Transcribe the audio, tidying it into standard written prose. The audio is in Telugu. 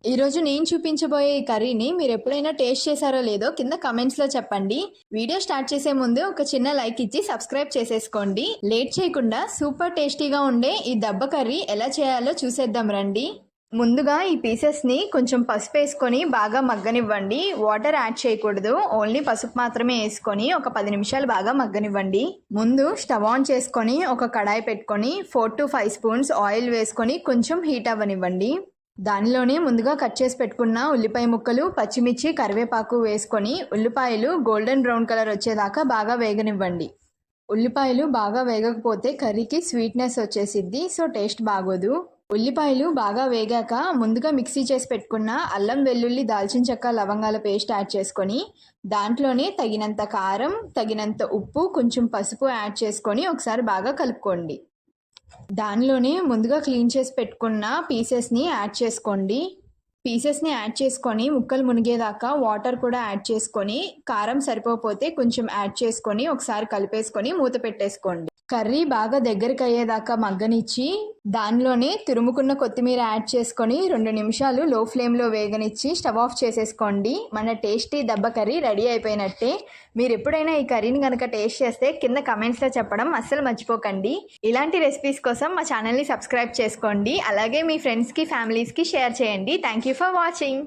ఈరోజు నేను చూపించబోయే ఈ కర్రీని మీరు ఎప్పుడైనా టేస్ట్ చేశారో లేదో కింద కమెంట్స్లో చెప్పండి. వీడియో స్టార్ట్ చేసే ముందు ఒక చిన్న లైక్ ఇచ్చి సబ్స్క్రైబ్ చేసేసుకోండి. లేట్ చేయకుండా సూపర్ టేస్టీగా ఉండే ఈ దబ్బ కర్రీ ఎలా చేయాలో చూసేద్దాం రండి. ముందుగా ఈ పీసెస్ని కొంచెం పసుపు వేసుకొని బాగా మగ్గనివ్వండి. వాటర్ యాడ్ చేయకూడదు, ఓన్లీ పసుపు మాత్రమే వేసుకొని ఒక 10 నిమిషాలు బాగా మగ్గనివ్వండి. ముందు స్టవ్ ఆన్ చేసుకొని ఒక కడాయి పెట్టుకొని 4 to 5 స్పూన్స్ ఆయిల్ వేసుకొని కొంచెం హీట్ అవ్వనివ్వండి. దానిలోనే ముందుగా కట్ చేసి పెట్టుకున్న ఉల్లిపాయ ముక్కలు, పచ్చిమిర్చి, కరివేపాకు వేసుకొని ఉల్లిపాయలు గోల్డెన్ బ్రౌన్ కలర్ వచ్చేదాకా బాగా వేగనివ్వండి. ఉల్లిపాయలు బాగా వేగకపోతే కర్రీకి స్వీట్నెస్ వచ్చేసిద్ది, సో టేస్ట్ బాగోదు. ఉల్లిపాయలు బాగా వేగాక ముందుగా మిక్సీ చేసి పెట్టుకున్న అల్లం, వెల్లుల్లి, దాల్చిన చెక్క, లవంగాల పేస్ట్ యాడ్ చేసుకొని దాంట్లోనే తగినంత కారం, తగినంత ఉప్పు, కొంచెం పసుపు యాడ్ చేసుకొని ఒకసారి బాగా కలుపుకోండి. దానిలోనే ముందుగా క్లీన్ చేసి పెట్టుకున్న పీసెస్ని యాడ్ చేసుకోండి. పీసెస్ని యాడ్ చేసుకొని ముక్కలు మునిగేదాకా వాటర్ కూడా యాడ్ చేసుకొని కారం సరిపోతే కొంచెం యాడ్ చేసుకొని ఒకసారి కలిపేసుకొని మూత పెట్టేసుకోండి. కర్రీ బాగా దగ్గరికి అయ్యేదాకా మగ్గనిచ్చి దానిలోనే తురుముకున్న కొత్తిమీర యాడ్ చేసుకొని 2 నిమిషాలు లో ఫ్లేమ్లో వేగనిచ్చి స్టవ్ ఆఫ్ చేసేసుకోండి. మన టేస్టీ దబ్బ కర్రీ రెడీ అయిపోయినట్టే. మీరు ఎప్పుడైనా ఈ కర్రీని కనుక టేస్ట్ చేస్తే కింద కమెంట్స్లో చెప్పడం అస్సలు మర్చిపోకండి. ఇలాంటి రెసిపీస్ కోసం మా ఛానల్ని సబ్స్క్రైబ్ చేసుకోండి. అలాగే మీ ఫ్రెండ్స్కి, ఫ్యామిలీస్కి షేర్ చేయండి. Thank you for watching.